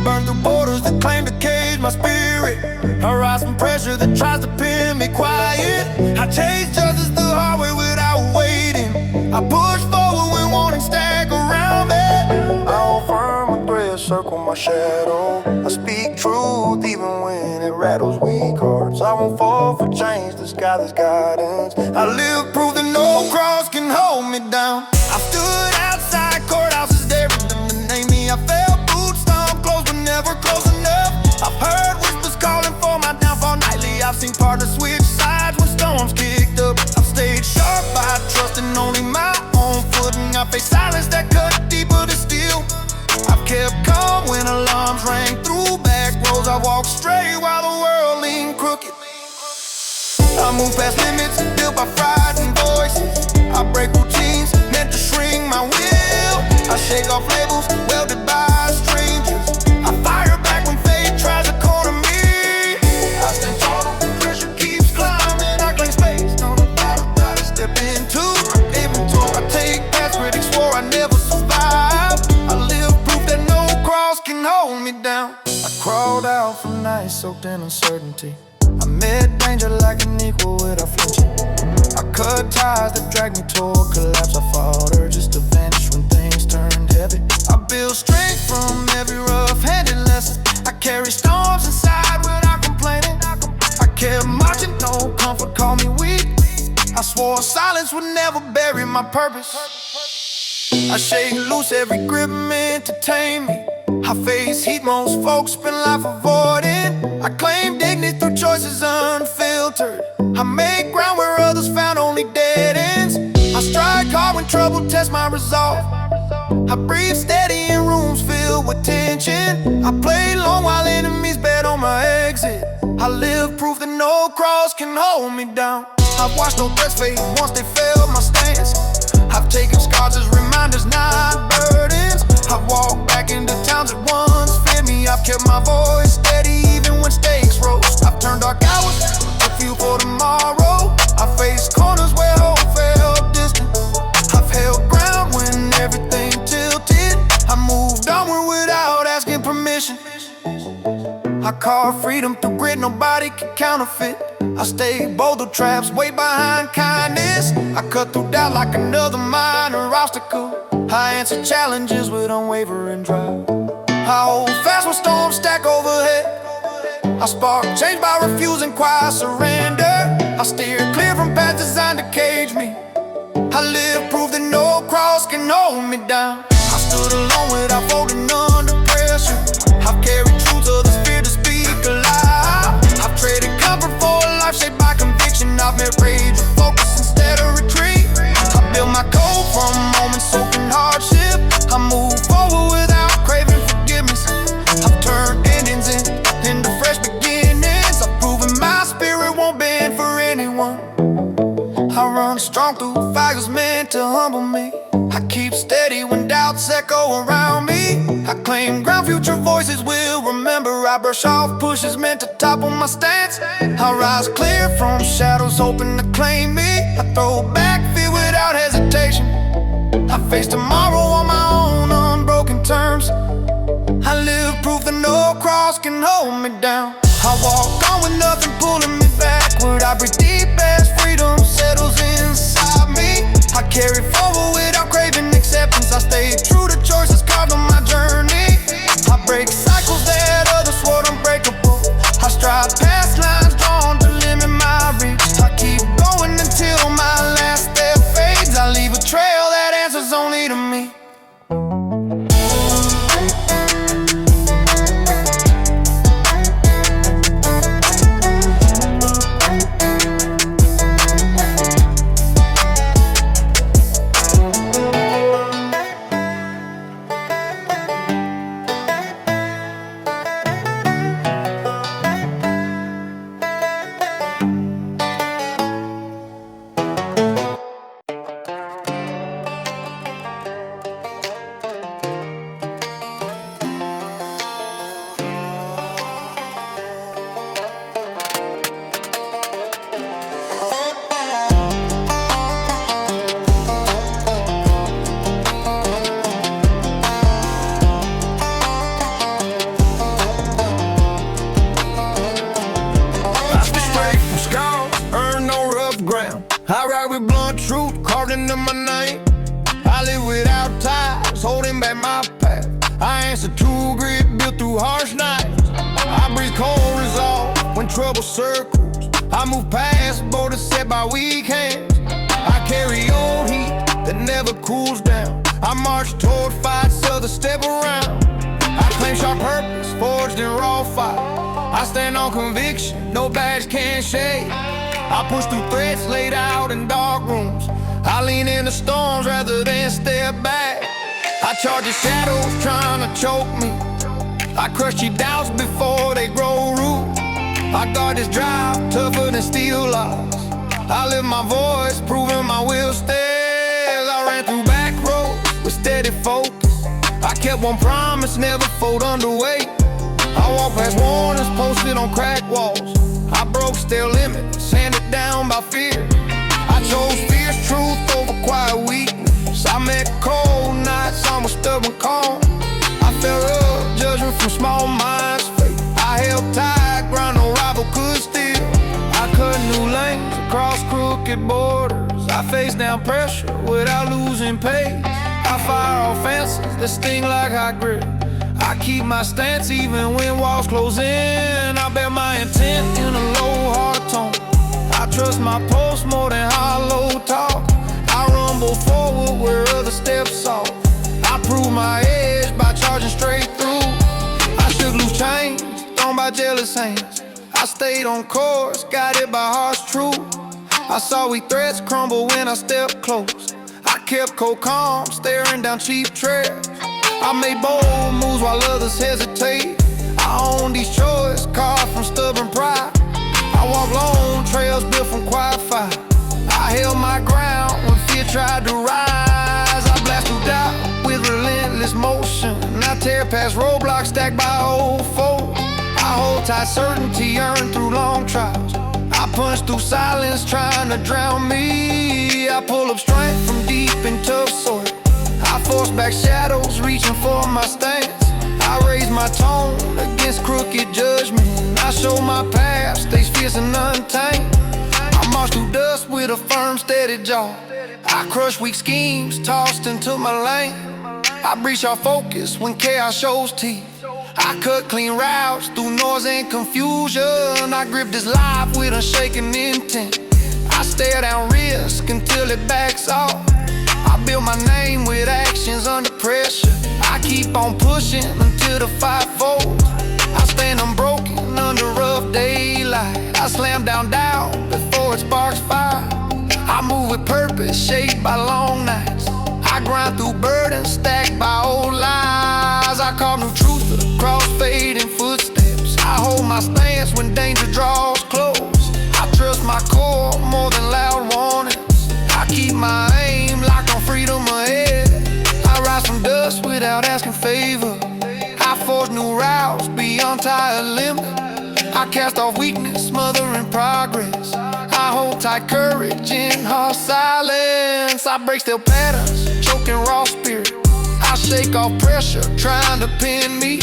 burn through borders that claim to cage my spirit. I rise from pressure that tries to pin me quiet. I chase justice the hard way without waiting. I push forward when warning stack around me. I hold firm a thread, circle my shadow. I speak truth even when it rattles weak hearts. I won't fall for change, the sky is guidance. I live proof that no cross can hold me down. I stood outside courthouses daring them to name me. I felt boots stomp close but never close enough. I've heard whispers calling for my downfall nightly. I've seen partners switch sides when storms kicked up. I've stayed sharp by trusting only my own footing. I face silence that cut deeper than steel. I've kept calm when alarms rang through back roads. I walk straight while the world leaned crooked. I move past limits built by pride and voices. I break routines meant to shrink my will. I shake off labels welded by strangers. I fire back when fate tries to corner me. I stand tall, pressure keeps climbing. I claim space, no matter what I step into. I take past critics swore I never survived. I live proof that no cross can hold me down. I crawled out from nights soaked in uncertainty. I met danger like an equal without flinching. I cut ties that dragged me toward collapse. I fought urges to vanish when things turned heavy. I build strength from every rough-handed lesson. I carry storms inside without complaining. I kept marching, no comfort called me weak. I swore silence would never bury my purpose. I shake loose every grip meant to tame me. I face heat most folks spend life avoiding. I claim dignity through choices unfiltered. I make ground where others found only dead ends. I strike hard when trouble tests my resolve. I breathe steady in rooms filled with tension. I play long while enemies bet on my exit. I live proof that no cross can hold me down. I've watched no threats fade once they failed my stance. I've taken scars as reminders, not burdens. I've walked back into towns that once feared me. I've kept my voice steady even when stakes rose. I've turned dark hours to fuel for tomorrow. I faced corners where hope felt distant. I've held ground when everything tilted. I moved onward without asking permission. I carve freedom through grit nobody can counterfeit. I stay bold through traps way behind kindness. I cut through doubt like another minor obstacle. I answer challenges with unwavering drive. I hold fast when storms stack overhead. I spark change by refusing quiet surrender. I steer clear from paths designed to cage me. I live proof that no cross can hold me down. I stood alone without folding under pressure. I've carried truth of the spirit to speak alive. I've traded comfort for a life shaped by conviction. I've met rage with focus instead of retreat. I built my code from moments soaked in hardship. I move forward without craving forgiveness. I've turned endings into fresh beginnings. I've proven my spirit won't bend for anyone. I run strong through fires meant to humble me. I keep steady when doubts echo around me. I claim ground future voices will remember. I brush off pushes meant to topple my stance. I rise clear from shadows hoping to claim me. I throw back fear without hesitation. I face tomorrow on my own unbroken terms. I live proof that no cross can hold me down. I walk on with nothing pulling me backward. I breathe deep as freedom settles inside me. I carry forward without craving acceptance. I stay true to choices carved on my journey. I break cycles that others swore unbreakable. I strive past lines drawn to limit my reach. I keep going until my last step fades. I leave a trail that answers only to me. I live without ties, holding back my path. I answer to grit built through harsh nights. I breathe cold resolve when trouble circles. I move past borders set by weak hands. I carry old heat that never cools down. I march toward fights, others step around. I claim sharp purpose, forged in raw fire. I stand on conviction, no badge can shake. I push through threats laid out in dark rooms. I lean into storms rather than step back. I charge the shadows trying to choke me. I crush your doubts before they grow root. I guard this drive tougher than steel logs. I live my voice, proving my will stays. I ran through back roads with steady focus. I kept one promise, never fold under weight. I walk past warnings posted on cracked walls. I broke stale limits, handed down by fear. I chose fierce truth over quiet weakness. I met cold nights, I'm a stubborn calm. I felt up judgment from small minds' fate. I held tight, ground no rival could steal. I cut new lanes across crooked borders. I face down pressure without losing pace. I fire off answers that sting like hot grip. I keep my stance even when walls close in. I bear my intent in a low heart tone. I trust my pulse more than hollow talk. I rumble forward where other steps off. I prove my edge by charging straight through. I shook loose chains, thrown by jealous hands. I stayed on course, guided by harsh truth. I saw weak threats crumble when I stepped close. I kept cold calm, staring down cheap trails. I made bold moves while others hesitate. I own these choices, carved from stubborn pride. I walk long trails built from quiet fire. I held my ground when fear tried to rise. I blast through doubt with relentless motion. I tear past roadblocks stacked by old foes. I hold tight certainty earned through long trials. I punch through silence trying to drown me. I pull up strength from deep and tough soil. I force back shadows, reaching for my stance. I raise my tone against crooked judgment. I show my path, stays fierce and untamed. I march through dust with a firm, steady jaw. I crush weak schemes, tossed into my lane. I breach our focus when chaos shows teeth. I cut clean routes through noise and confusion. I grip this life with unshaken intent. I stare down risk until it backs off. I build my name with actions under pressure. I keep on pushing until the fight folds. I stand unbroken under rough daylight. I slam down doubt before it sparks fire. I move with purpose, shaped by long nights. I grind through burdens stacked by old lies. I carve new truth across fading footsteps. I hold my stance when danger draws close. I trust my core more than loud warnings. I keep my aim locked on freedom ahead. I rise from dust without asking favor. I forge new routes beyond tired limit. I cast off weakness, smothering progress. I hold tight courage in harsh silence. I break stale patterns, choking raw spirit. I shake off pressure, trying to pin me.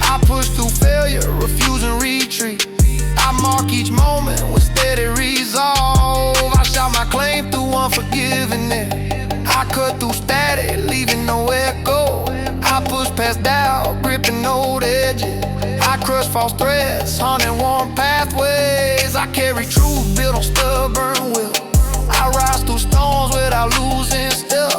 I push through failure, refusing retreat. I mark each moment with steady resolve. I shout my claim through unforgiveness. I cut through static, leaving no echo. I push past doubt, gripping old edges. I crush false threats, hunting warm pathways. I carry truth built on stubborn will. I rise through storms without losing step.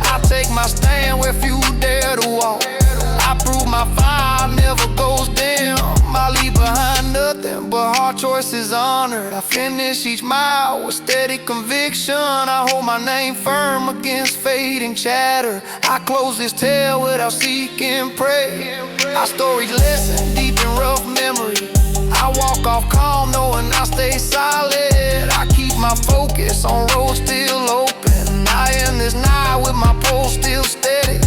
I take my stand where few dare to walk. I prove my fire never goes dim. I leave behind nothing but hard choices honored. I finish each mile with steady conviction. I hold my name firm against fading chatter. I close this tale without seeking prey. I store each lesson deep in rough memory. I walk off calm knowing I stay solid. I keep my focus on roads still open. I end this night with my pulse still steady.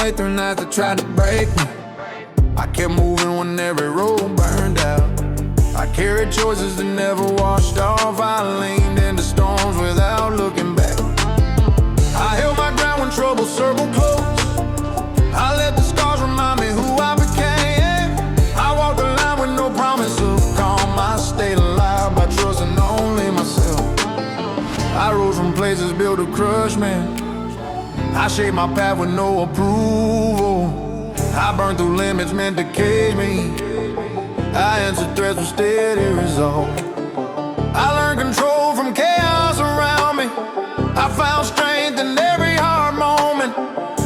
way through nights that tried to break me. I kept moving when every road burned out. I carried choices that never washed off. I leaned into storms without looking back. I held my ground when trouble circled close. I let the scars remind me who I became. I walked the line with no promise of calm. I stayed alive by trusting only myself. I rose from places built to crush me. I shaped my path with no approval. I burned through limits meant to cage me. I answered threats with steady resolve. I learned control from chaos around me. I found strength in every hard moment.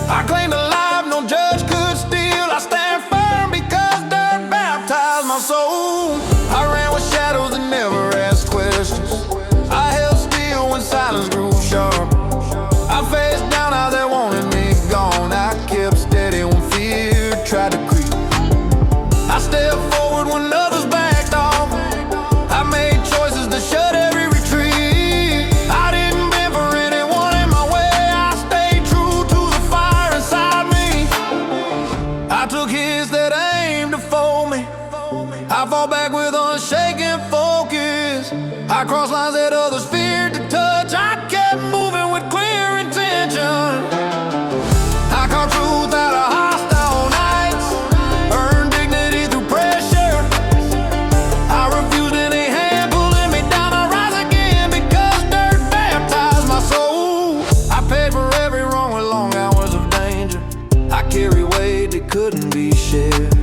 I claimed a life no judge could steal. I stand firm because dirt baptized my soul. I ran with shadows that never asked questions. I held still when silence grew sharp. I faced down how they wanted me gone. I kept steady when fear tried to creep. I stepped forward when others backed off. I made choices that shut every retreat. I didn't bend for anyone in my way. I stayed true to the fire inside me. I took hits that aimed to fold me. I fought back with unshaken focus. I crossed lines that others feared to touch. I kept moving with clear intention. I caught truth out of hostile nights, earned dignity through pressure. I refused any hand pulling me down. I rise again because dirt baptized my soul. I paid for every wrong with long hours of danger. I carry weight that couldn't be shared.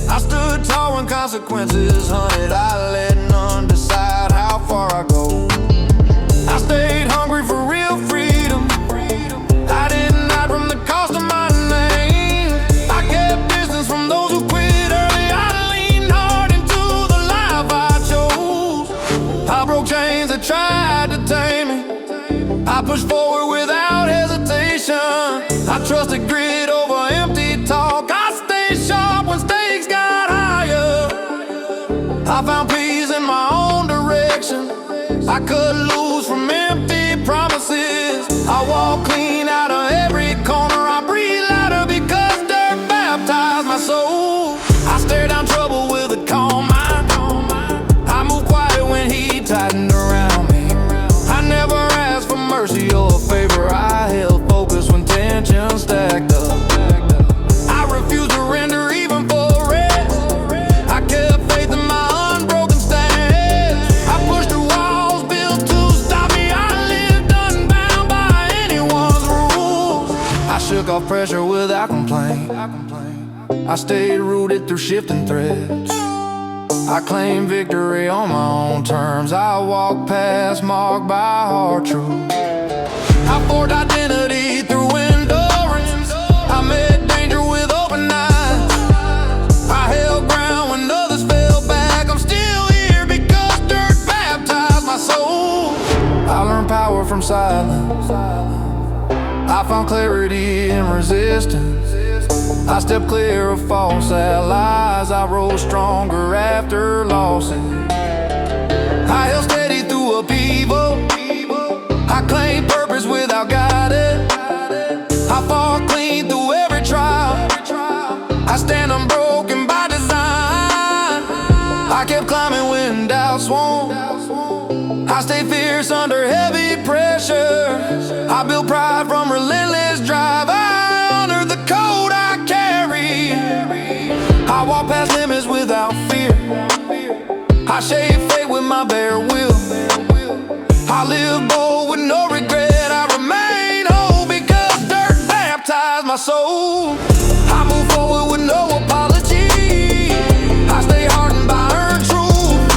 I stood tall when consequences hunted. I let none decide how far I go. I stayed hungry for real freedom. I didn't hide from the cost of my name. I kept distance from those who quit early. I leaned hard into the life I chose. I broke chains that tried to tame me. I pushed forward without hesitation. I trusted grit over empty talk. I stayed sharp when stakes got higher. I found peace in my own direction. I cut loose from empty promises. I walk clean out of every corner. I breathe louder because dirt baptized my soul. I stare down trouble with a calm mind. I move quiet when he tightened around me. I never asked for mercy or favor. I held focus when tension stacked up. I refused to render even for rest. I kept faith in my unbroken stance. I pushed through walls built to stop me. I lived unbound by anyone's rules. I shook off pressure without complaint. I stayed rooted through shifting threads. I claimed victory on my own terms. I walked past marked by hard truth. I forged identity through endurance. I met danger with open eyes. I held ground when others fell back. I'm still here because dirt baptized my soul. I learned power from silence. I found clarity in resistance. I stepped clear of false allies. I rose stronger after losses. I held steady through upheaval. I claimed purpose without guidance. I fought clean through every trial. I stand unbroken by design. I kept climbing when doubt swung. I stayed fierce under heavy pressure. I built pride from relentless drive. I honor the code I carry. I walk past limits without fear. I shape fate with my bare will. I live bold with no regret. I remain whole because dirt baptized my soul. I move forward with no apology. I stay hardened by earned truth.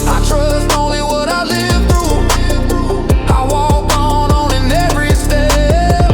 I trust only what I live through. I walk on in every step.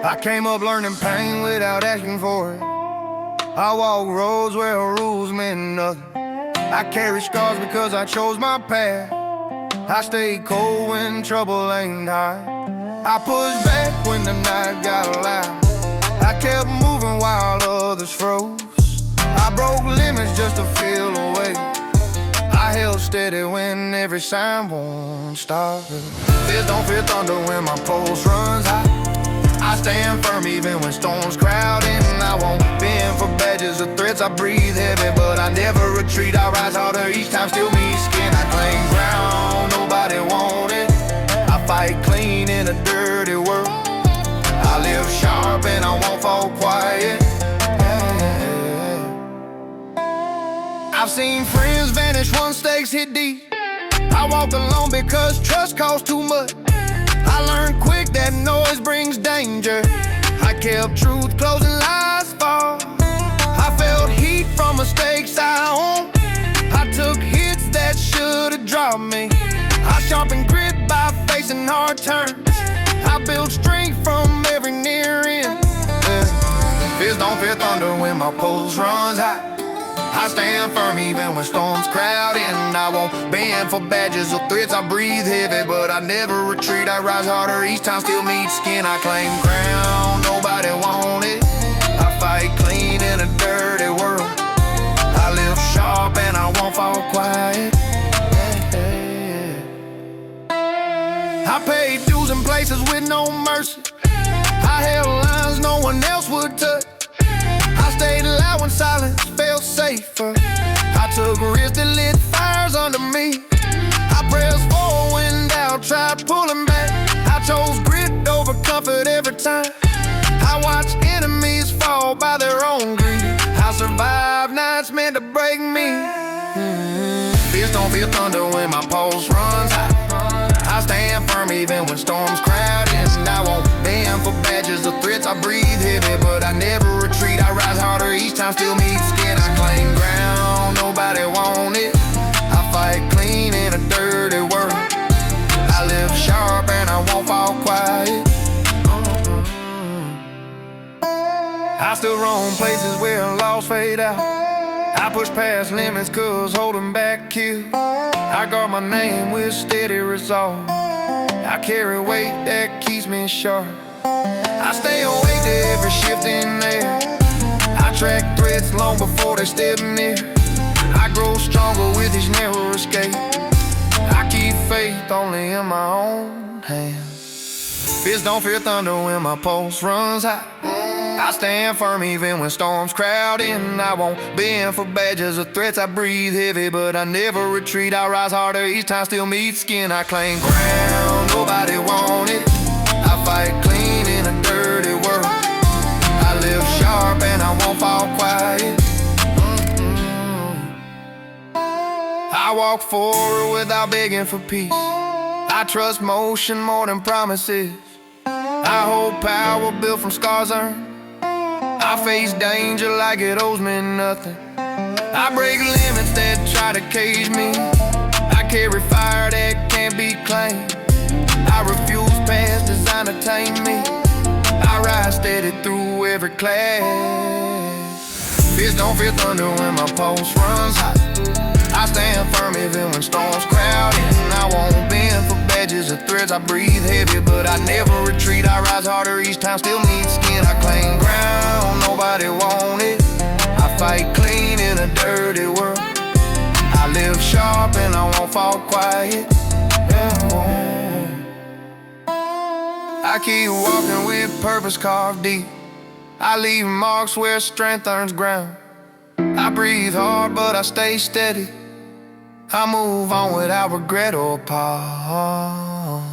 I came up learning pain without asking for it. I walk roads where rules meant nothing. I carry scars because I chose my path. I stay cold when trouble ain't high. I pushed back when the night got loud. I kept moving while others froze. I broke limits just to feel away. I held steady when every sign won't stop. Fears don't fear thunder when my pulse runs high. I stand firm even when storms crowding. I won't bend for badges or threats. I breathe heavy, but I never retreat. I rise harder each time, still me skin. I claim ground, nobody want it. I fight clean in a dirty world. I live sharp and I won't fall quiet. I've seen friends vanish once stakes hit deep. I walk alone because trust costs too much. I learned quick that noise brings danger. I kept truth close and lies fall. I felt heat from mistakes I own. I took hits that should've dropped me. I sharpened grit by facing hard turns. I built strength from every near end. Fears don't fear thunder when my pulse runs high. I stand firm even when storms crowd in. I won't bend for badges or threats. I breathe heavy, but I never retreat. I rise harder each time, still meet skin. I claim ground, nobody want it. I fight clean in a dirty world. I live sharp and I won't fall quiet. I paid dues in places with no mercy. I held lines no one else would touch. I stayed loud when silence felt safer. I took risks that lit fires under me. I pressed forward when doubt tried pulling back. I chose grit over comfort every time. I watched enemies fall by their own greed. I survived nights meant to break me. Fears don't feel thunder when my pulse runs high. I stand firm even when storms crowd in. I won't bend for badges or threats. I breathe heavy, but I never retreat. I rise harder each time, still meet skin. I claim ground, nobody want it. I fight clean in a dirty world. I live sharp and I won't fall quiet. I still roam places where loss fade out. I push past limits cause holding back kill. I guard my name with steady resolve. I carry weight that keeps me sharp. I stay awake to every shift in there. I track threats long before they step near. I grow stronger with each narrow escape. I keep faith only in my own hands. Fears don't fear thunder when my pulse runs high. I stand firm even when storms crowd in. I won't bend for badges or threats. I breathe heavy, but I never retreat. I rise harder each time, still meet skin. I claim ground, nobody want it. I fight clean in a dirty world. I live sharp and I won't fall quiet. I walk forward without begging for peace. I trust motion more than promises. I hold power built from scars earned. I face danger like it owes me nothing. I break limits that try to cage me. I carry fire that can't be claimed. I refuse past design to tame me. I rise steady through every clash. Fears don't fear thunder when my pulse runs hot. I stand firm even when storms crowd in. I won't bend for badges or threats. I breathe heavy, but I never retreat. I rise harder each time, still need skin. I claim ground, nobody want it. I fight clean in a dirty world. I live sharp and I won't fall quiet. I keep walking with purpose carved deep. I leave marks where strength earns ground. I breathe hard, but I stay steady. I move on without regret or pause.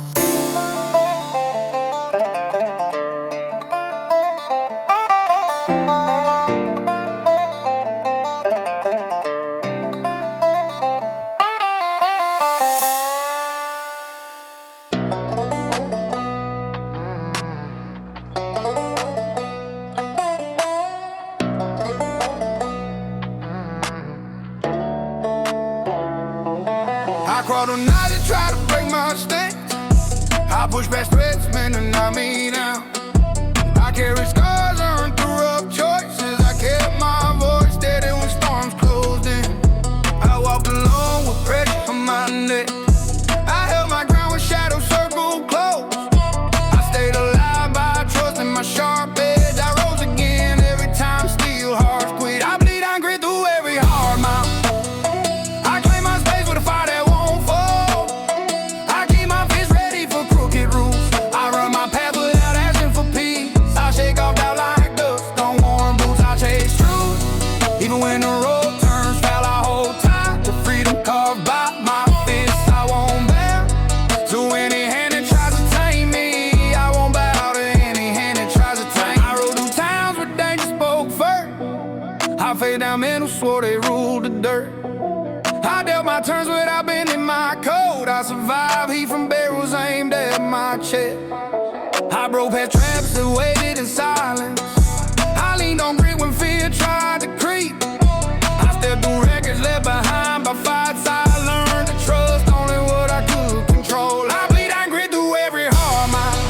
I crawled all night to try to break my stance. I push past threats, man, to knock me down. lay down men who swore they ruled the dirt. I dealt my turns without bending my code. I survived heat from barrels aimed at my chest. I broke past traps that waited in silence. I leaned on grit when fear tried to creep. I stepped through records left behind by fights I learned to trust only what I could control. I bleed and grit through every hard mile.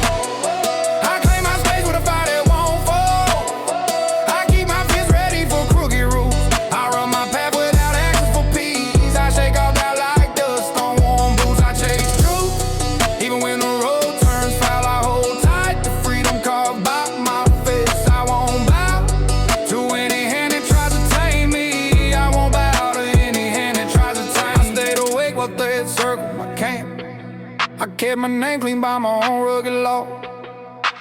I claim my space with a fire that won't fall. I keep my fists ready for crooked rules. I run my path without asking for peace. I shake off that like dust on warm boots. I chase truth, even when the road turns foul. I hold tight to freedom carved by my fist. I won't bow to any hand that tries to tame me. I won't bow to any hand that tries to tame me. I stayed awake while they had circled my camp. I kept my name clean by my own rugged law.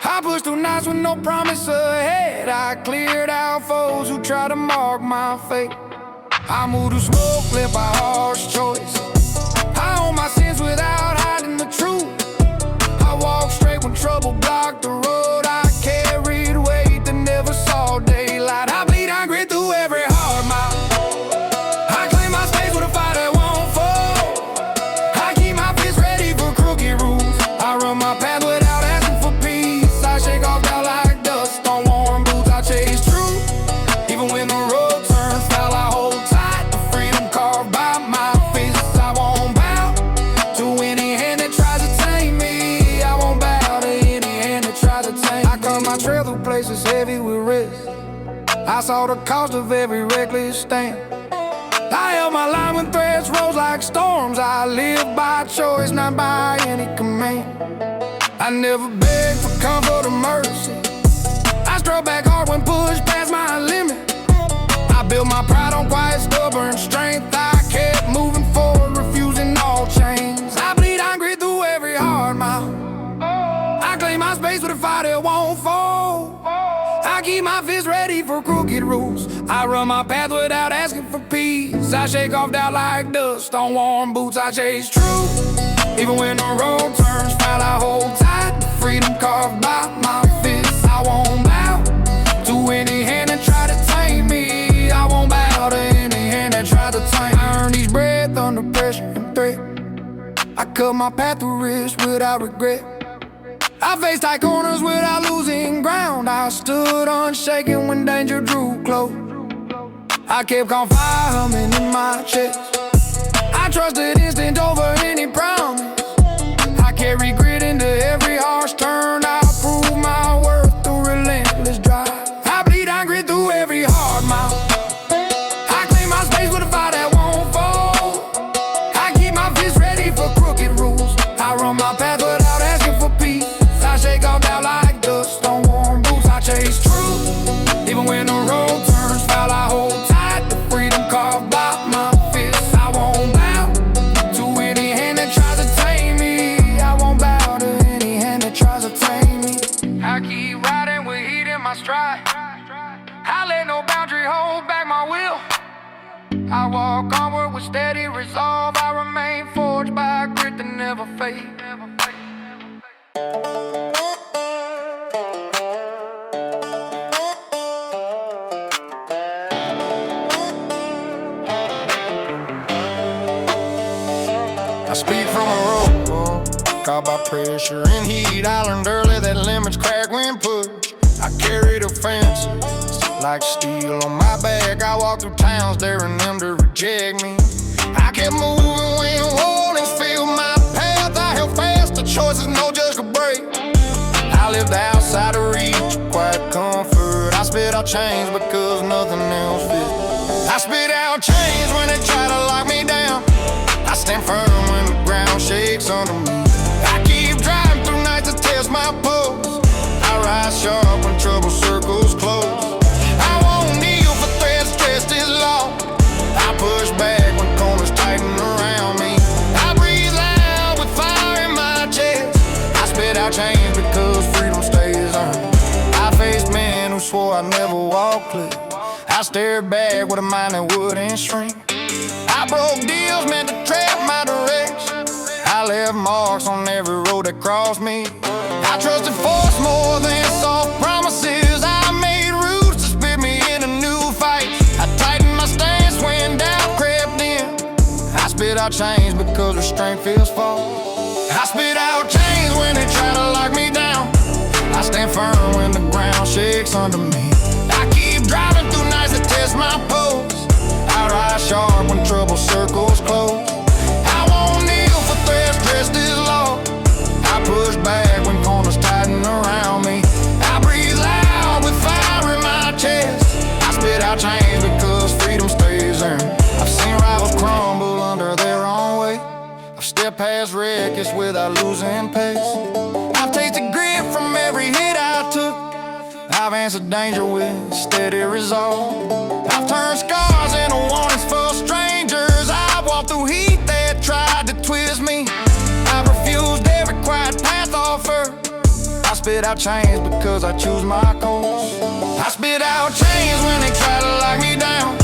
I pushed through nights with no promise ahead. I cleared out foes who tried to mark my fate. I moved through smoke lit by harsh choice. I own my sins without hiding the truth. I walked straight when trouble blocked the road. I carried weight that never saw daylight. I bleed and grit through every hard mile. I claim my space with a fire that won't fall. I keep my fists ready for crooked rules. I run my path without asking for peace. I shake off doubt like dust on warm boots. I chase truth, even when the road turns foul. I hold tight to freedom carved by my fists. I won't bow to any hand that tries to tame me. I won't bow to any hand that tries to tame me. I cut my trail through places heavy with risk. I saw the cost of every reckless stand. I held my line when threats rose like storms. I lived by choice, not by any command. I never begged for comfort or mercy. I struck back hard when pushed past my limit. I built my pride on quiet, stubborn strength. I kept moving forward, refusing all chains. I bleed and grit through every hard mile. I claim my space with a fire that won't fall. I keep my fists ready for crooked rules. I run my path without asking for peace. I shake off doubt like dust on warm boots. I chase truth, even when the road turns foul. I hold tight to freedom carved by my fists. I won't bow to any hand that try to tame me. I won't bow to any hand that try to tame me. I earn each breath under pressure and threat. I cut my path through risk without regret. I faced tight corners without losing ground. I stood unshaken when danger drew close. I kept on fire humming in my chest. I trusted instinct over any promise. I carry grit into every harsh turn. I prove my worth through relentless drive. I bleed and grit through every hard mile. I claim my space with a fire that won't fall. I keep my fists ready for crooked rules. I run my path without asking for peace. I shake off doubt like dust on warm boots. I chase truth, even when the road turns foul. I hold tight to freedom carved by my fists. I won't bow to any hand that tries to tame me. I won't bow to any hand that tries to tame me. I keep riding with heat in my stride. I let no boundary hold back my will. I walk onward with steady resolve. I remain forged by a grit that never fades. I speed from a road, caught by pressure and heat. I learned early that limits crack when pushed. I carried offenses like steel on my back. I walked through towns daring them to reject me. I kept moving when warnings filled my path. I held fast to choices no judge could break. I lived outside of reach, quiet comfort. I spit out chains because nothing else fit. I spit out chains when they try to lock me down. I stand firm when the ground shakes under me. I keep driving through nights to test my pulse. I rise sharp when trouble circles close. I won't kneel for threats dressed as law. I push back when corners tighten around me. I breathe loud with fire in my chest. I spit out chains because freedom stays on. I faced men who swore I'd never walk clear. I stared back with a mind that wouldn't shrink. I broke deals meant to trap my direction. I left marks on every road that crossed me. I trusted force more than soft promises. I made roots to spit me into new fights. I tightened out chains because restraint feels false. I spit out chains when they try to lock me down. I stand firm when the ground shakes under me. I keep driving through nights that test my pose. I rise sharp when trouble circles close. I won't kneel for threats dressed as law. I push back when corners tighten around me. I breathe loud with fire in my chest. I spit out chains because freedom stays earned. I've seen rivals crumble under their own weight. I've stepped past wreckage without losing pace. I've tasted grit from every hit I took. I've answered danger with steady resolve. I've turned scars into warnings for strangers. I've walked through heat that tried to twist me. I've refused every quiet path offered. I spit out chains because I choose my course. I spit out chains when they try to lock me down.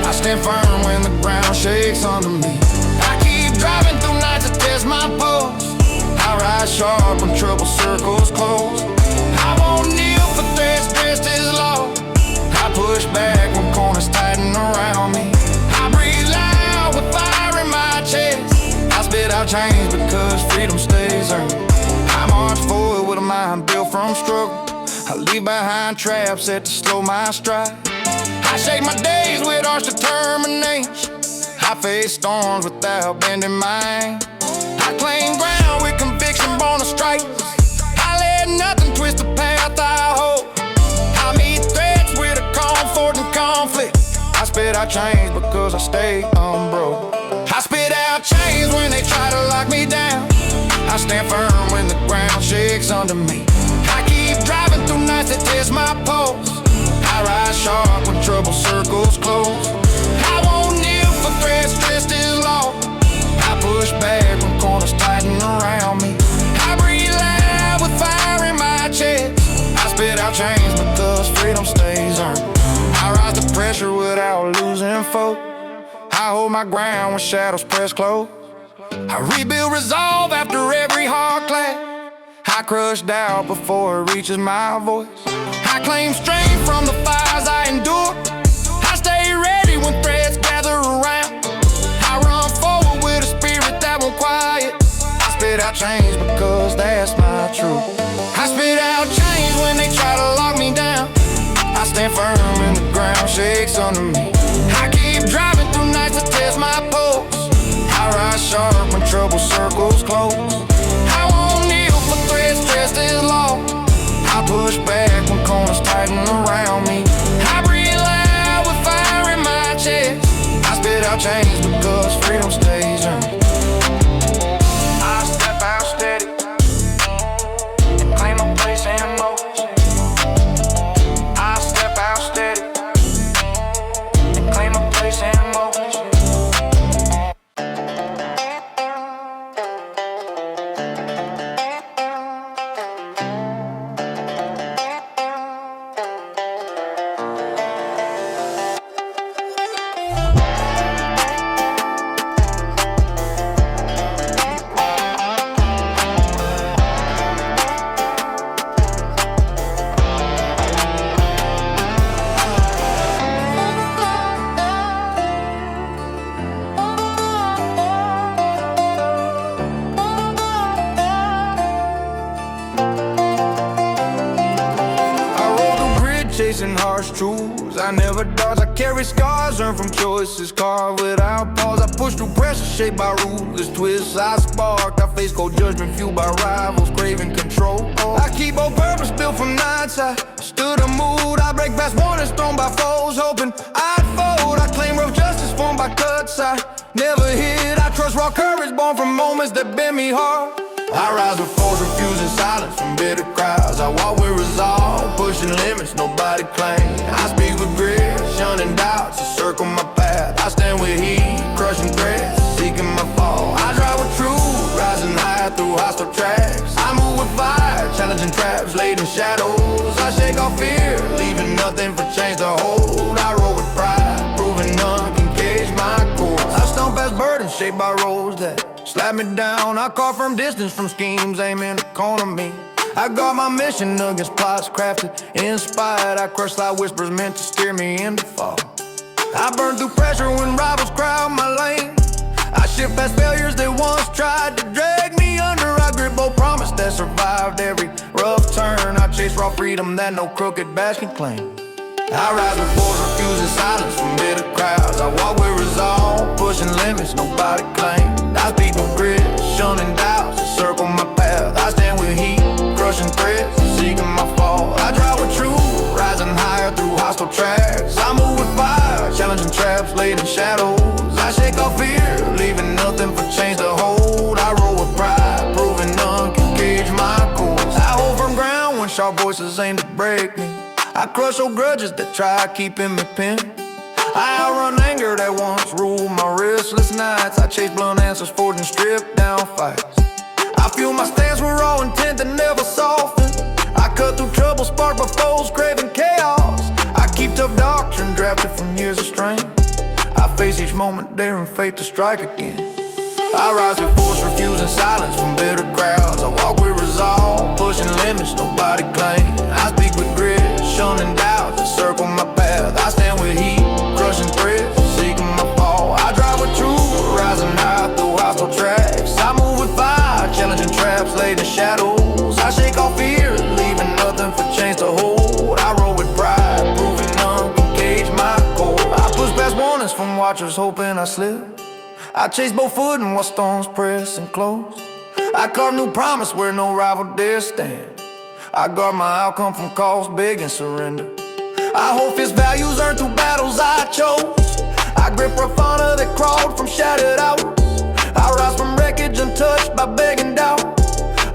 I stand firm when the ground shakes under me. I keep driving through nights that test my pulse. I rise sharp when trouble circles close. I won't kneel for threats dressed as law. I push back when corners tighten around me. I breathe loud with fire in my chest. I spit out chains because freedom stays earned. I march forward with a mind built from struggle. I leave behind traps set to slow my stride. I shake my days with harsh determination. I face storms without bending mine. I claim ground with conviction born to strike. I let nothing twist the path I hold. I meet threats with a comfort and conflict. I spit out chains because I stay unbroke. I spit out chains when they try to lock me down. I stand firm when the ground shakes under me. I keep driving through nights that test my pulse. I rise sharp when trouble circles close. I won't kneel for threats dressed as law. I push back when corners tighten around me. I breathe loud with fire in my chest. I spit out chains because freedom stays earned. I rise to pressure without losing folk. I hold my ground when shadows press close. I rebuild resolve after every hard clash. I crush doubt before it reaches my voice. I claim strength from the fires I endure. I stay ready when threats gather around. I run forward with a spirit that won't quiet. I spit out chains because that's my truth. I spit out chains when they try to lock me down. I stand firm when the ground shakes under me. I keep driving through nights that test my pulse. I rise sharp when trouble circles close. I won't kneel for threats dressed as law. I push back when corners tighten around me. I breathe loud with fire in my chest. I spit out chains because freedom stays earned. I step out steady and claim a place in motion. I step out steady and claim a place in motion. Chasing harsh truths, I never dodge. I carry scars earned from choices carved without pause. I push through pressure shaped by ruthless twists. I sparked, I face cold judgment fueled by rivals craving control. I keep on purpose built from nights I stood a mood. I break past warnings thrown by foes, hoping I'd fold. I claim rough justice formed by cuts I never hid. I trust raw courage born from moments that bend me hard. I rise with foes, refusing silence from bitter crowds. I walk with resolve, pushing limits nobody claims. I speak with grit, shunning doubts to circle my path. I stand with heat, crushing threats, seeking my fall. I drive with truth, rising high through hostile tracks. I move with fire, challenging traps laid in shadows. I shake off fear, leaving nothing for change to hold. I roll with pride, proving none can cage my course. I stomp past burdens shaped by roads that slap me down. I call from distance from schemes aiming to corner me. I guard my mission against plots crafted, inspired. I crush loud whispers meant to steer me into fall. I burn through pressure when rivals crowd my lane. I shift past failures that once tried to drag me under. I grip both promise that survived every rough turn. I chase raw freedom that no crooked badge can claim. I rise with force, refusing silence from bitter crowds. I walk with resolve, pushing limits nobody claims. I speak with grit, shunning doubts that circle my path. I stand with heat, crushing threats, seeking my fall. I drive with truth, rising higher through hostile tracks. I move with fire, challenging traps laid in shadows. I shake off fear, leaving nothing for change to hold. I roll with pride, proving none can cage my course. I hold firm ground when sharp voices aim to break me. I crush old grudges that try keeping me pinned. I outrun anger that once ruled my restless nights. I chase blunt answers, forging stripped down fights. I feel my stance with raw intent that never soften. I cut through trouble sparked by foes craving chaos. I keep tough doctrine drafted from years of strain. I face each moment daring fate to strike again. I rise with force, refusing silence from bitter crowds. I walk with resolve, pushing limits nobody claims. I speak with grit, shunning doubts that circle my path. I stand with heat, crushing threats, seeking my fall. I drive with truth, rising high through hostile tracks. I move with fire, challenging traps laid in shadows. I shake off fear, leaving nothing for change to hold. I roll with pride, proving none can cage my core. I push past warnings from watchers hoping I slip. I chase both footing while storms press and close. I carve new promise where no rival dare stand. I guard my outcome from calls begging surrender. I hold fierce values earned through battles I chose. I grip rough honor that crawled from shattered hours. I rise from wreckage untouched by begging doubt.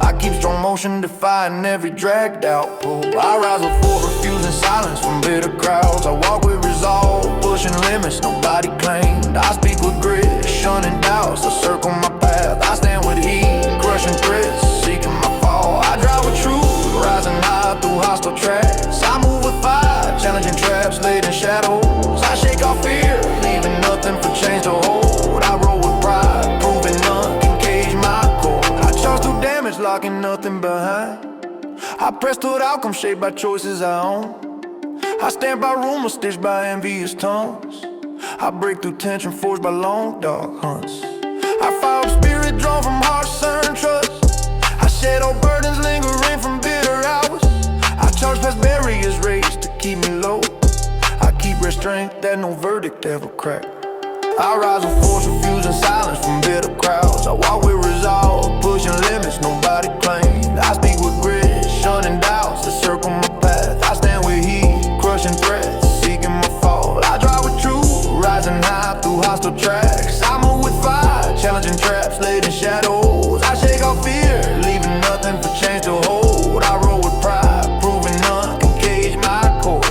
I keep strong motion defying every dragged out pull. I rise with force, refusing silence from bitter crowds. I walk with resolve, pushing limits nobody claimed. I speak with grit, shunning doubts that circle my path. I stand with heat, crushing threats, seeking my fall. I drive with truth, rising high through hostile tracks. I move with fire, challenging traps laid in shadows. I shake off fear, leaving nothing for change to hold. I roll with pride, proving none can cage my core. I charge through damage, locking nothing behind. I press toward outcome shaped by choices I own. I stand by rumors stitched by envious tongues. I break through tension forged by long dark hunts. I fire up spirit drawn from harsh earned trust. I shed old burdens lingering from bitter hours. I charge past barriers raised to keep me low. I keep restraint that no verdict ever cracked. I rise with force, refusing silence from bitter crowds. I walk with resolve, pushing limits nobody claimed. I speak with grit, shunning doubts that circle my path. I stand with heat, crushing threats, seeking my fall. I drive with truth, rising high through hostile tracks. I move with fire, challenging traps laid in shadows. I shake off fear, leaving nothing for change to hold. I roll with pride, proving none can cage my course.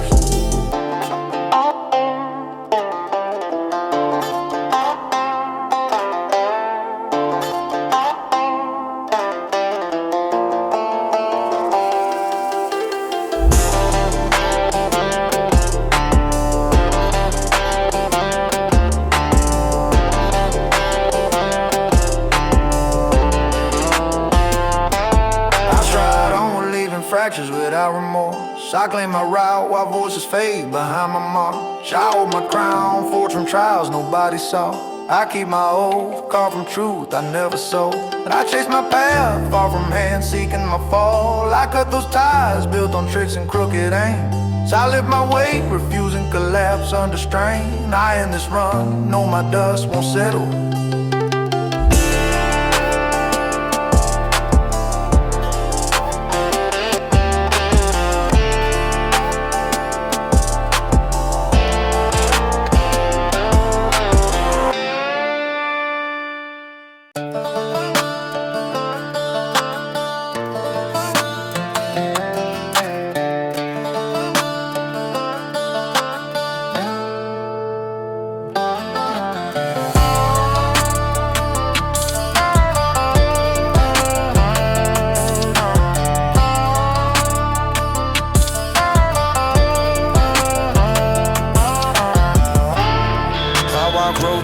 Fractures without remorse. I claim my route while voices fade behind my march. I hold my crown, forged from trials nobody saw. I keep my oath, carved from truth I never sold. And I chase my path, far from hands seeking my fall. I cut those ties built on tricks and crooked aim. So I lift my weight, refusing collapse under strain. I end this run, know my dust won't settle.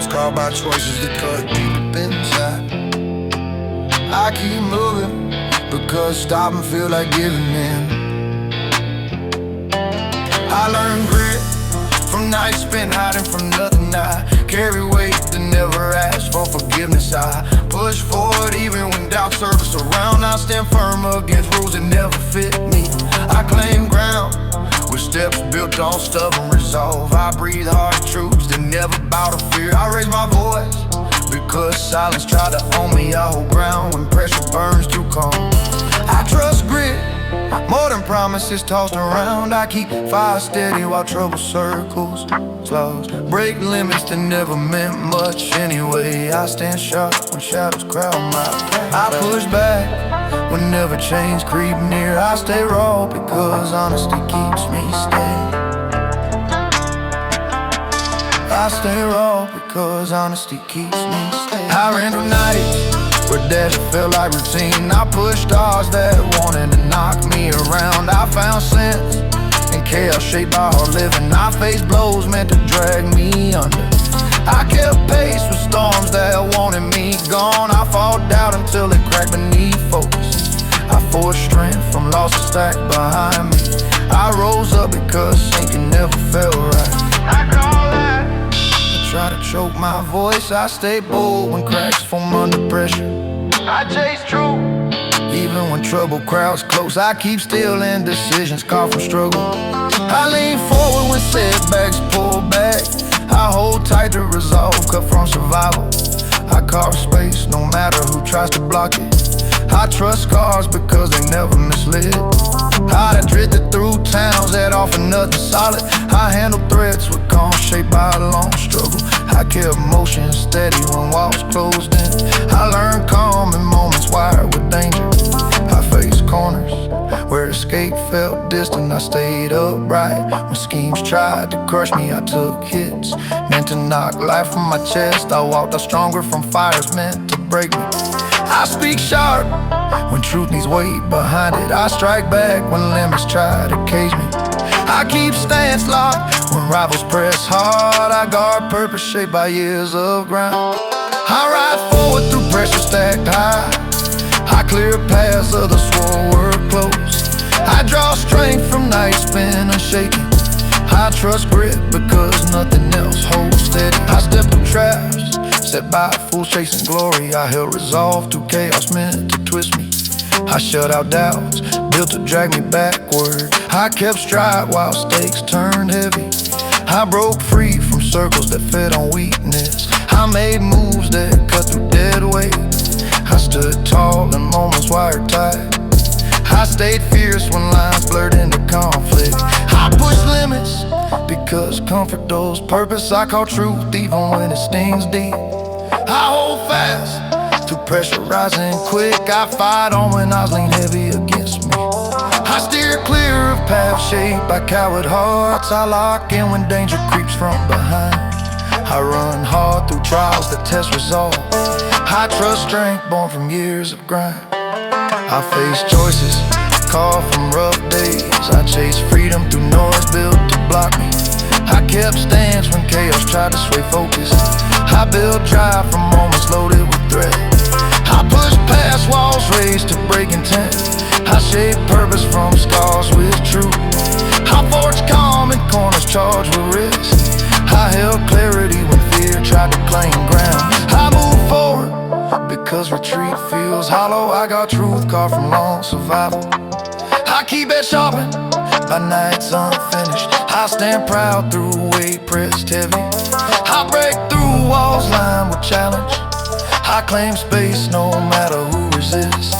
Scarred by choices that cut deep up inside. I keep moving because stopping feel like giving in. I learned grit from nights spent hiding from nothing. I carry weight that never ask for forgiveness. I push forward even when doubt surface around. I stand firm against rules that never fit me. I claim ground with steps built on stubborn resolve. I breathe hard truths that never bow to fear. I raise my voice because silence tried to own me. I hold ground when pressure burns too calm. I trust grit more than promises tossed around. I keep fire steady while trouble circles close. Break limits that never meant much anyway. I stand sharp when shadows crowd my path. I push back whenever chains creep near. I stay raw because honesty keeps me steady. I stay raw because honesty keeps me steady. I ran through nights where death felt like routine. I pushed stars that wanted to knock me around. I found sense in chaos shaped by hard living. I faced blows meant to drag me under. I kept pace with storms that wanted me gone. I fought doubt until it cracked beneath focus. I forged strength from losses stacked behind me. I rose up because sinking never felt right. I call that. Try to choke my voice, I stay bold when cracks form under pressure. I chase truth, even when trouble crowds close. I keep still in decisions carved from struggle. I lean forward when setbacks pull back. I hold tight to resolve, cut from survival. I carve space no matter who tries to block it. I trust scars because they never misled. I done drifted through towns that offer nothing solid. I handle threats with calm shaped by a long struggle. I kept motion steady when walls closed in. I learned calm in moments wired with danger. I faced corners where escape felt distant. I stayed upright when schemes tried to crush me. I took hits meant to knock life from my chest. I walked out stronger from fires meant to break me. I speak sharp when truth needs weight behind it. I strike back when limits try to cage me. I keep stance locked when rivals press hard. I guard purpose shaped by years of ground. I ride forward through pressure stacked high. I clear paths others swore were close. I draw strength from nights spent unshaken. I trust grit because nothing else holds steady. I step through traps set by fools chasing glory. I held resolve through chaos meant to twist me. I shut out doubts built to drag me backward. I kept stride while stakes turned heavy. I broke free from circles that fed on weakness. I made moves that cut through dead weight. I stood tall in moments wired tight. I stayed fierce when lines blurred into conflict. I pushed limits because comfort dulls purpose. I call truth even when it stings deep. I hold fast through pressure rising quick. I fight on when odds lean heavy against me. I steer clear of paths shaped by coward hearts. I lock in when danger creeps from behind. I run hard through trials that test resolve. I trust strength born from years of grind. I face choices carved from rough days. I chase freedom through noise built to block me. I kept stance when chaos tried to sway focus. I built drive from moments loaded with threat. I push past walls raised to break intent. I shape purpose from scars with truth. I forge calm in corners charged with risk. I held clarity when fear tried to claim ground. I move forward because retreat feels hollow. I got truth carved from long survival. I keep it sharpened by nights unfinished. I stand proud through weight pressed heavy. I break through walls lined with challenge. I claim space no matter who resists.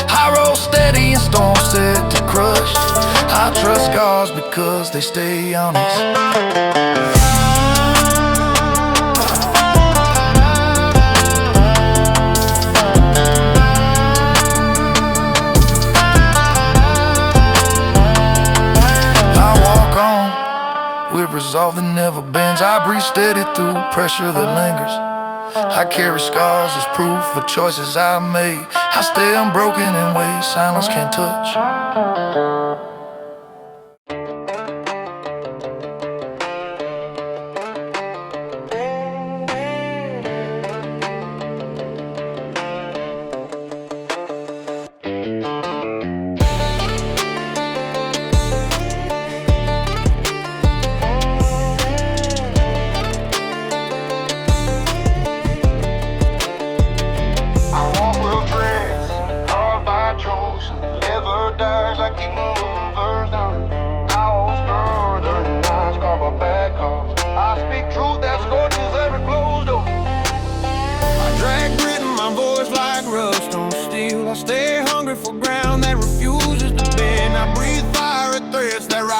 I roll steady in storms set to crush. I trust scars because they stay honest. With resolve that never bends. I breathe steady through pressure that lingers. I carry scars as proof of choices I made. I stay unbroken in ways silence can't touch.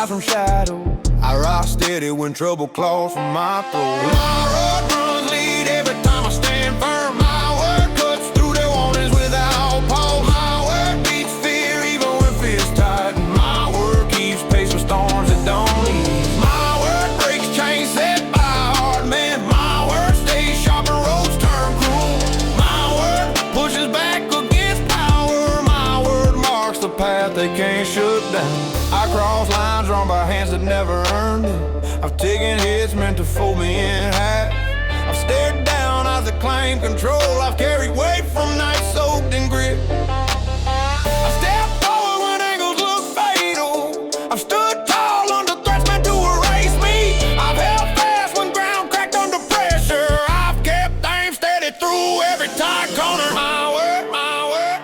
rise from shadow. I rock steady when trouble claws from my throat. My road runs lead every time I stand firm. My word cuts through their warnings without pause. My word beats fear even when fear's tight. My word keeps pace with storms that don't ease. My word breaks chains set by hard men. My word stays sharp and roads turn cruel. My word pushes back against power. My word marks the path they can't shut down. I cross lines drawn by hands that never earned it. I've taken hits meant to fold me in half. I've stared down as I claim control. I've carried weight from nights soaked in grit. I step forward when angles look fatal. I've stood tall under threats meant to erase me. I've held fast when ground cracked under pressure. I've kept aim steady through every tight corner. My word, my word.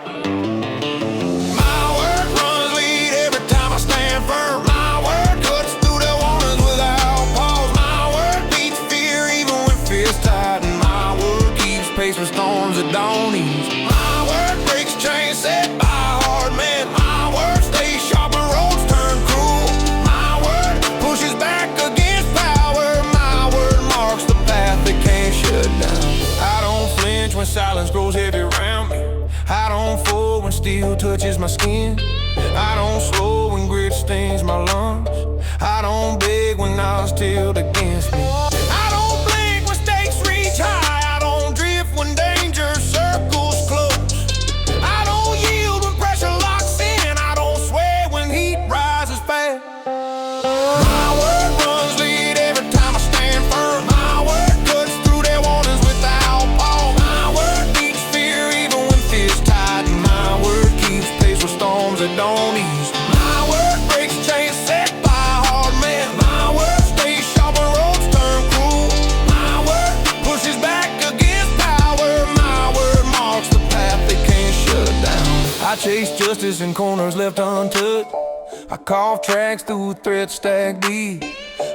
My word runs lead every time I stand firm. My word cuts through the warnings without pause. My word beats fear even when fear's tight. And my word keeps pace with storms that don't ease. My word breaks chains set by hard men. My word stays sharp and roads turn cruel. My word pushes back against power. My word marks the path they can't shut down. I don't flinch when silence grows heavy around me. I don't fold when steel touches my skin. I don't slow when grit stings my lungs. I don't beg when odds tilt against me. I don't blink when stakes reach high. I don't drift when danger circles close. I don't yield when pressure locks in. I don't sway when heat rises fast. My word runs lead every time I stand firm. My word cuts through their warnings without pause. My word beats fear even when fear's tight. And my word keeps pace with storms that don't ease. My word breaks chains set by hard men. My word stays sharp and roads turn cruel. My word pushes back against power. My word marks the path they can't shut down. I chase justice in corners left untouched. I carve tracks through threats stacked deep.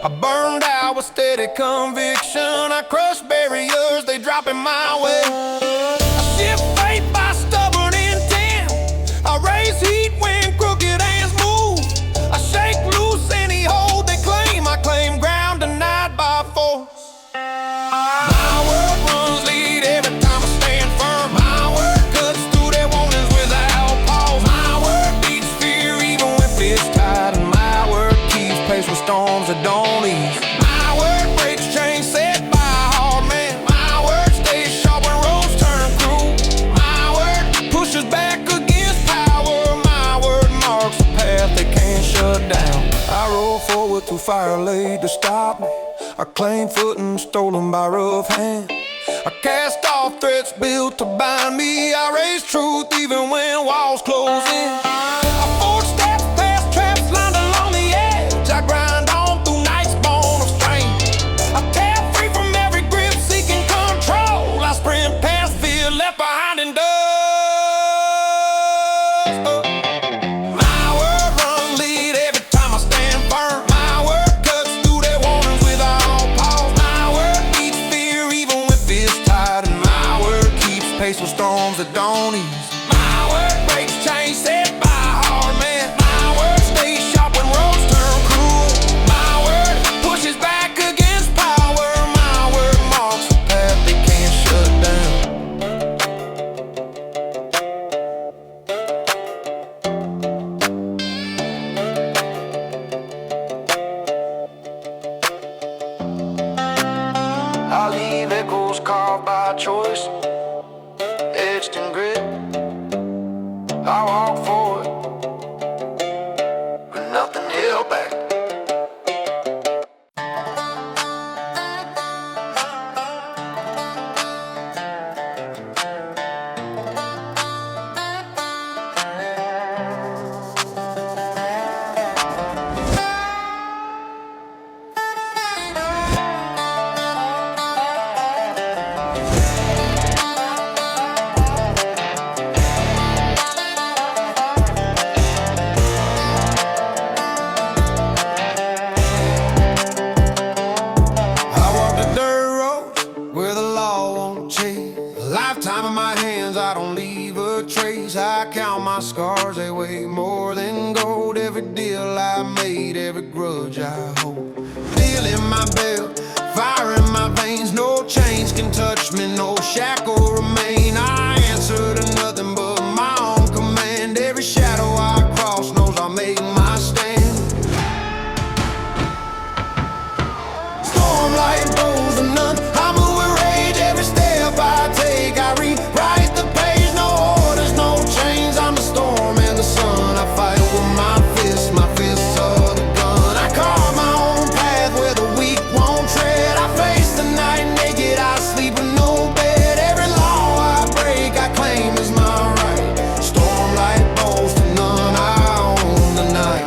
I burned out with steady conviction. I crush barriers, they drop in my way. I shift fate by stubborn intent. I raise heat when crooked hands move. I shake loose any hold they claim. I claim ground denied by force. My word runs lead every time I stand firm. My word cuts through their warnings without pause. My word beats fear even when fear's tight. And my word keeps pace with storms that don't ease. My word breaks chains set by hard men. My word stays sharp when roads turn cruel. My word pushes back against power. My word marks the path they can't shut down. I roll forward through fire laid to stop me. I claim footing stolen by rough hand. I cast off threats built to bind me. I raise truth even when walls close in. I forge steps past traps lined along the edge. I grind on through nights born of strain. I tear free from every grip seeking control. I sprint past fear left behind in dust. My word runs lead every time I stand firm. My word cuts through their warnings without pause. My word beats fear even when fear's tight. And my word keeps pace with storms that don't ease. My word breaks chains set by hard men. My word stays sharp when roads turn cruel. My word pushes back against power. My word marks the path they can't shut down. I leave echoes carved by choice, etched in grit. I walk forward with nothing held back. I count my scars, they weigh more than gold. Every deal I made, every every grudge I hold. Steel in my belt, fire in my veins. No chains can touch me, no shackle remain. I answer to nothing but my own command. Every shadow I cross knows I'll make my stand. Stormlight blows the none. I move with rage every step I take. I rewrite the page, no orders, no chains. I'm the storm and the sun. I fight with my fists are the gun. I carve my own path where the weak won't tread. I face the night naked, I sleep with no bed. Every law I break, I claim as my right. Stormlight blows to none, I own the night.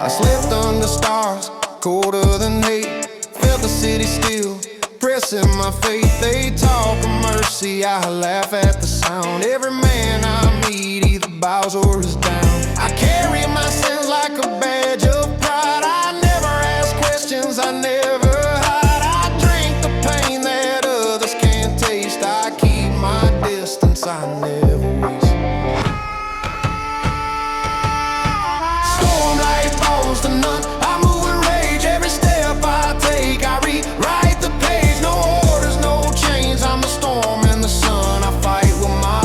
I slept under stars, colder than hate. Felt the city still, pressing my faith. They talk of mercy, I laugh at the sound. Every man I meet either bows or is down. I carry my sins like a badge of pride. I never ask questions, I never hide. I drink the pain that others can't taste. I keep my distance, I never waste. Stormlight falls to none. I move with rage every step I take. I rewrite the page, no orders, no chains. I'm the storm and the sun. I fight with my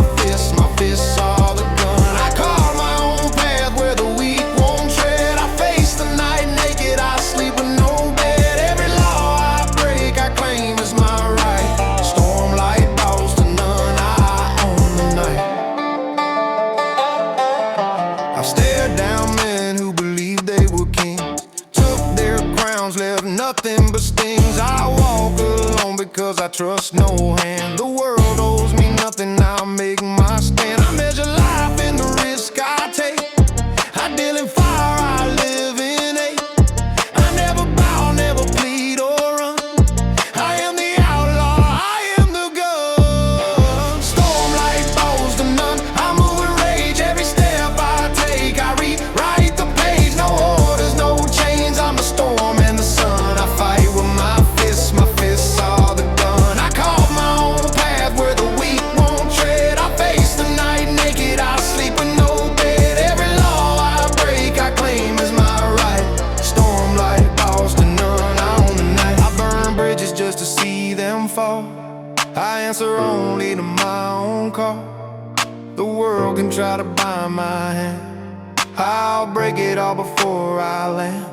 fists are the gun. I carve my own path where the weak won't tread. I face the night naked, I sleep with no bed. Every law I break, I claim as my right. Stormlight bows to none, I own the night. I've stared down men who believed they were kings, took their crowns, left nothing but stings. I walk alone because I trust no hand. The world owes me nothing, I'll make my stand. I measure life in the risk I take. I deal in fire, I live in hate. I never bow, never plead or run. I am the outlaw, I am the gun. Stormlight bows to none. I move with rage every step I take. I rewrite the page, no orders, no chains. I'm the storm and the sun. I fight with my fists are the gun. I carve my own path where the weak won't tread. I face the night naked, I sleep with no bed. Every law I break, I claim as my right. Stormlight bows to none, I own the night. I burn bridges just to see them fall. I answer only to my own call. The world can try to bind my hand, I'll break it all before I land.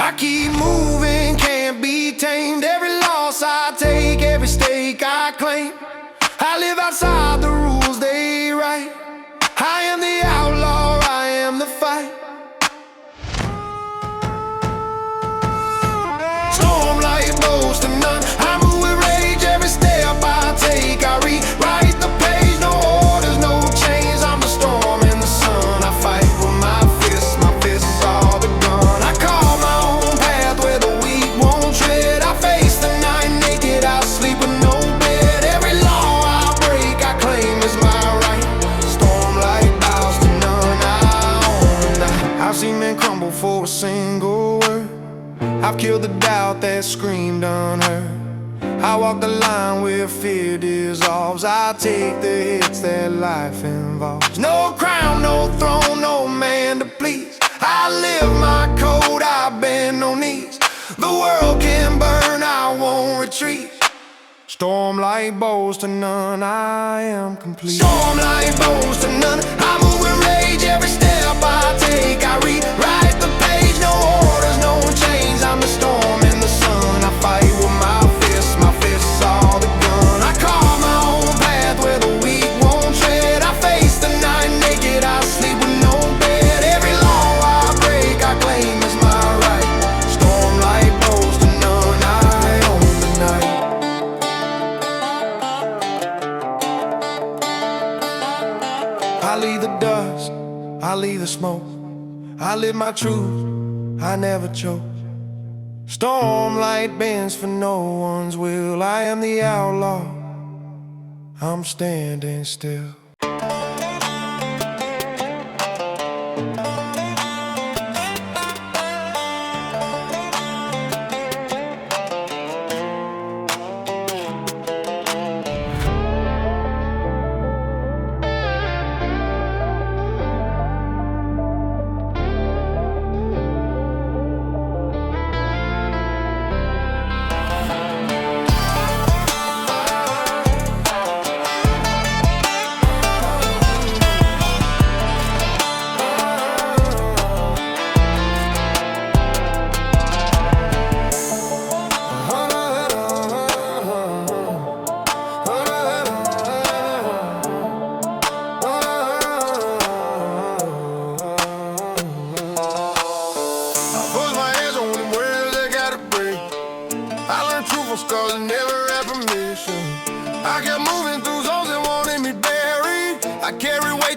I keep moving, can't be tamed. Every loss I take, every stake I claim. I live outside the rules they write. I am the outlaw, I am the fight. Stormlight blows to none. I move with rage every step I take. I rewrite the page, no orders, no chains. I'm the storm and the sun. I fight with my fists are the gun. I carve my own path where the weak won't tread. I face the night naked, I sleep with no bed. Every law I break, I claim as my right. Stormlight bows to none, I own the night. I've seen men crumble for a single word. I've killed the doubt that screamed unheard. I walk the line where fear dissolves. I take the hits that life involves. No crown, no throne, no man to please. I live my code, I bend no knees. The world can burn, I won't retreat. Stormlight bows to none, I am complete. Stormlight bows to none. I move with rage every step I take. I rewrite the page, no orders, no chains. I'm the storm and the sun. I fight with my fists are the gun. I carve my own path where the weak won't tread. I face the night naked, I sleep with no bed. Every law I break, I claim as my right. Stormlight bows to none, I own the night. I leave the dust, I leave the smoke. I live my truth, I never choke. Stormlight bends for no one's will. I am the outlaw, I'm standing still.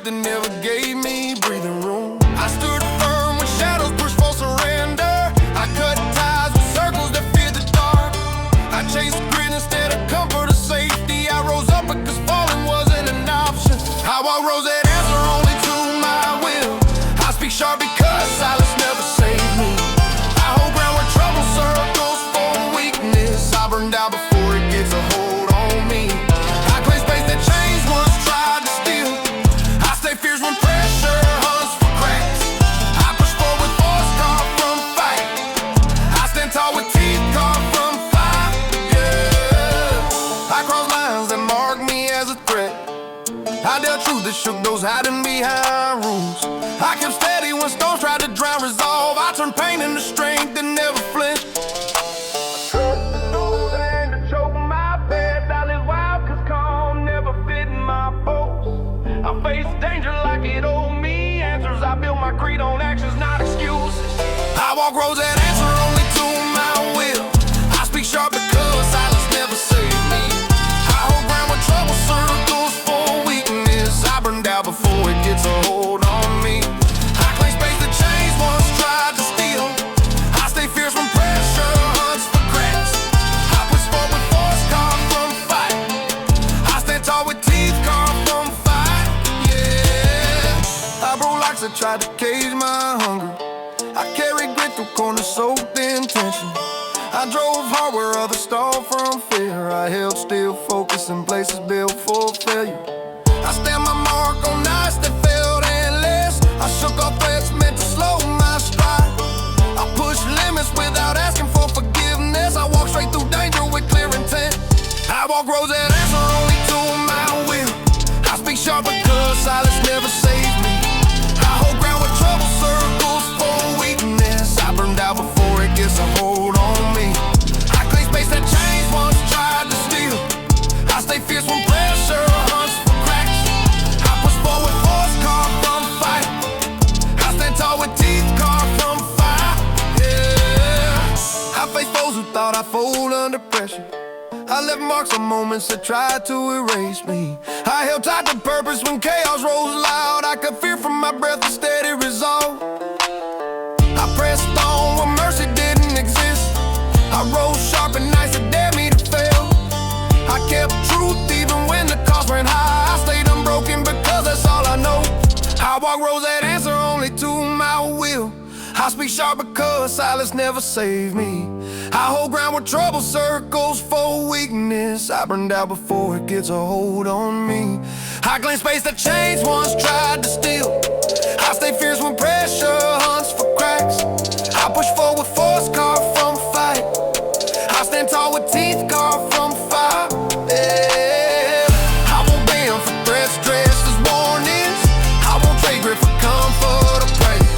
strength that never gave me breathing room. I stood firm when shadows pushed for surrender. I cut ties with circles that fear the dark. I chased grit instead of comfort or safety. I rose up because falling wasn't an option. I walk roads that answer only to my will. I speak sharp because silence never saved me. I hold ground where trouble circles for weakness. I burned out before it gets a hold on me. I claim space that change once tried to steal. I stay fierce when pressure hunts for cracks. I push forward, force carved from fight. I stand tall with teeth carved from fire. Yeah, I cross lines that mark me as a threat. I dealt truth that shook those hiding behind rules. I kept steady when storms tried to drown resolve. I turned pain into strength that never flinched. I face danger like it owed me answers. I build my creed on actions, not excuses. I walk roads that answer only to my will. I speak sharp because silence never saved me. I hold ground when trouble circles for weakness. I burned out before it gets a hold on me. I claim space that change once tried to steal. I stay fierce when pressure hunts for cracks. I push forward, force carved from fight. I stand tall with teeth carved from fire. I broke locks that tried to cage my hunger. I carried grit through corners soaked in tension. I drove hard where others stalled from fear. I held still, focused in places built for failure. I stamped my mark on nights that felt endless. I shook off threats meant to slow my stride. I pushed limits without asking for forgiveness. I walk straight through danger with clear intent. I walk roads that answer only to my will. I speak sharp because silence never saved me. I hold ground with trouble circles for weakness. I burned out before it gets a hold on me. I claim space that change once tried to steal. I stay fierce when pressure hunts for cracks. I push forward, force carved from fight. I stand tall with teeth carved from fire. Yeah, I face foes who thought I fold under pressure. I left marks on moments that tried to erase me. I held tight to purpose when chaos rose loud. I could fear from my breath a steady resolve. I pressed on where mercy didn't exist. I rose sharp in nights that dared me to fail. I kept truth even when the cost ran high. I stayed unbroken because that's all I know. I walk roads that answer only to my will. I speak sharp because silence never saved me. I hold ground where trouble circles for weakness. I burned out before it gets a hold on me. I claim space that change once tried to steal. I stay fierce when pressure hunts for cracks. I push forward, force carved from fight. I stand tall with teeth carved from fire. Yeah, I won't bend for threats dressed as warnings. I won't trade grit for comfort or praise.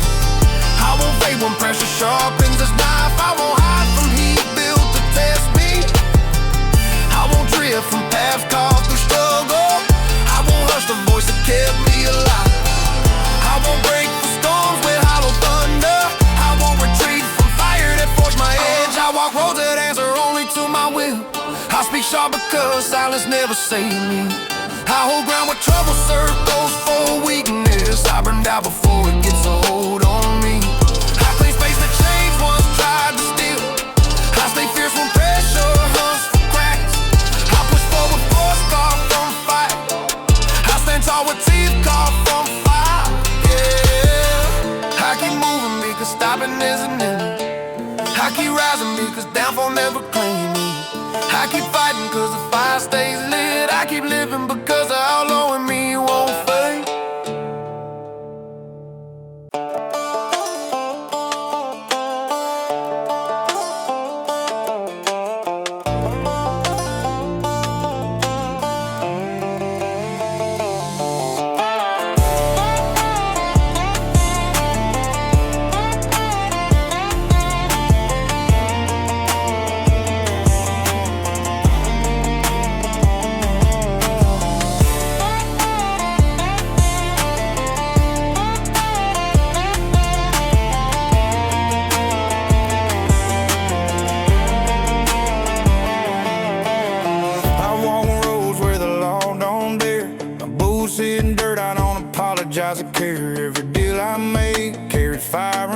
I won't fade when pressure sharpens this knife. I won't hide from heat built to test me. I won't drift from paths carved through struggle. I won't hush the voice that kept me alive. I won't break for storms with hollow thunder. I won't retreat from fire that forged my edge. I walk roads that answer only to my will. I speak sharp because silence never saved me. I hold ground with trouble circles for weakness. I burned out before it gets a hold on me. I claim space that change once tried to steal. I stay fierce when pressure hunts for cracks. I push forward, force carved from fight. I stand tall with teeth carved from fire. Yeah, I keep moving because stopping isn't in me. I keep rising because downfall never claimed me. I keep fighting cause the fire stays lit. I keep living because the outlaw in me won't fade.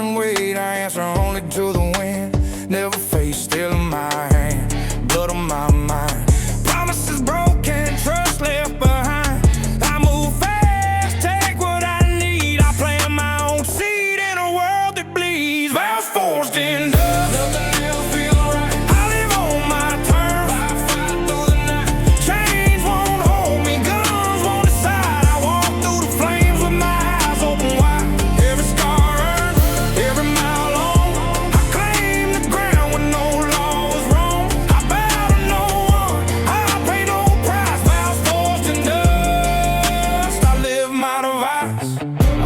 and wait. I answer only to the wind. Never face, still in my hand. Blood on my mind. Promises broken, trust left behind. I move fast, take what I need. I plant my own seed in a world that bleeds. Vows forged in dust. Nothing else feels right. I live on my terms. I fight through the night. Chains won't hold me, guns won't decide. I walk through the flames with my eyes open wide. Every scar earned, every mile long. I claim the ground when no law is wrong. I bow to no one, I pay no price. Vows forged in dust. I live my device.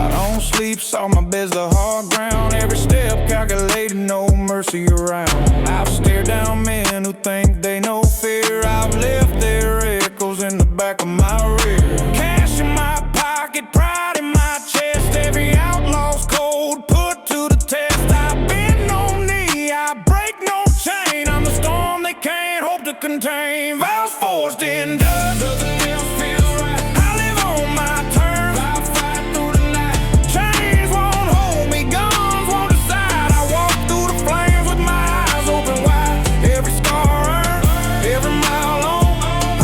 I don't sleep, saw my bed's the hard ground. Every step calculated, no mercy around. I've stared down men who think they know fear. I've left their echoes in the back of my rear. Cash in my pocket, pride in my chest. Every outlaw's code put to the test. I bend no knee, I break no chain. I'm the storm they can't hope to contain. Vows forged in dust. Nothing else feels right. I live on my terms. I fight through the night. Chains won't hold me, guns won't decide. I walk through the flames with my eyes open wide. Every scar earned, every mile long.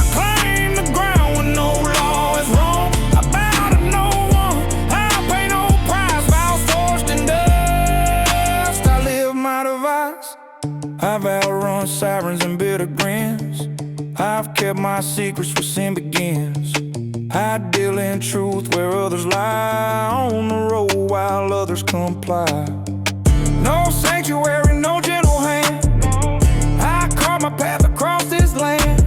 I claim the ground when no law is wrong. I bow to no one, I pay no price. Vows forged in dust. I live my device. I've outrun sirens and bitter grins. I've kept my secrets where sin begins. I deal in truth where others lie. On the road while others comply. No sanctuary, no gentle hand. I carve my path across this land.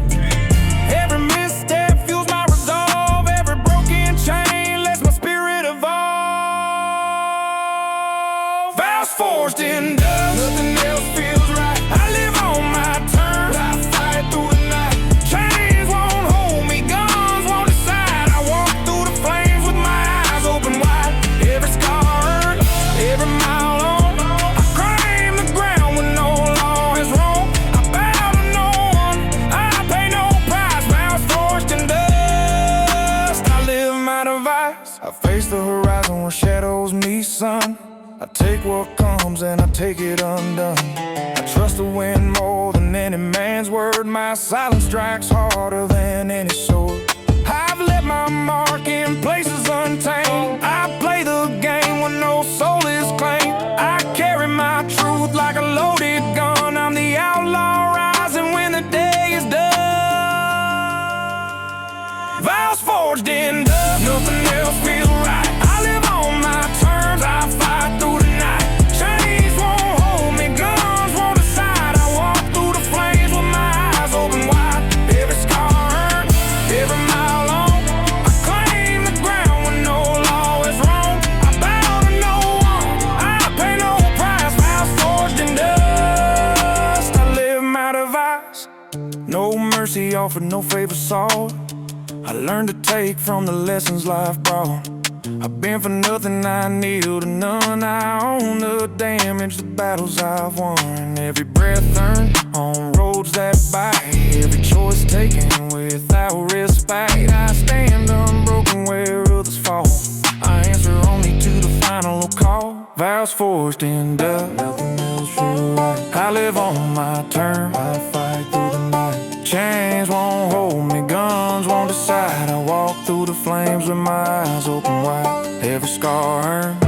Every misstep fuels my resolve. Every broken chain lets my spirit evolve. Vows forged in dust. Nothing else feels right. I live on my terms. I fight through the night. Chains won't hold me, guns won't decide. I walk through the flames with my eyes open wide. Every scar earned, every mile long. I claim the ground when no law is wrong. I bow to no one, I pay no price. Vows forged in dust. I live my device. I face the horizon when shadows meet sun. I take what comes and I take it undone. I trust the wind more than any man's word. My silence strikes harder than any sword. I've left my mark in places untamed. I play the game when no soul is claimed. I carry my truth like a loaded gun. I'm the outlaw rising when the day is done. Vows forged in dust. Nothing else feels right. I live on my terms. I fight through the night. Chains won't hold me, guns won't decide. I walk through the flames with my eyes open wide. Every scar earned, every mile long. I claim the ground when no law is wrong. I bow to no one, I pay no price. Vows forged in dust. I live my device. No mercy offered, no favor sought. I learned to take from the lessons life brought. I've been for nothing, I kneel to none. I own the damage, the battles I've won. Every breath earned on roads that bite. Every choice taken without respect. I stand unbroken where others fall. I answer only to the final call. Vows forged in dust. Nothing else feels right. I live on my terms. I fight through the night. Chains won't hold me, guns won't decide. I walk through the flames with my eyes open wide. Every scar earned,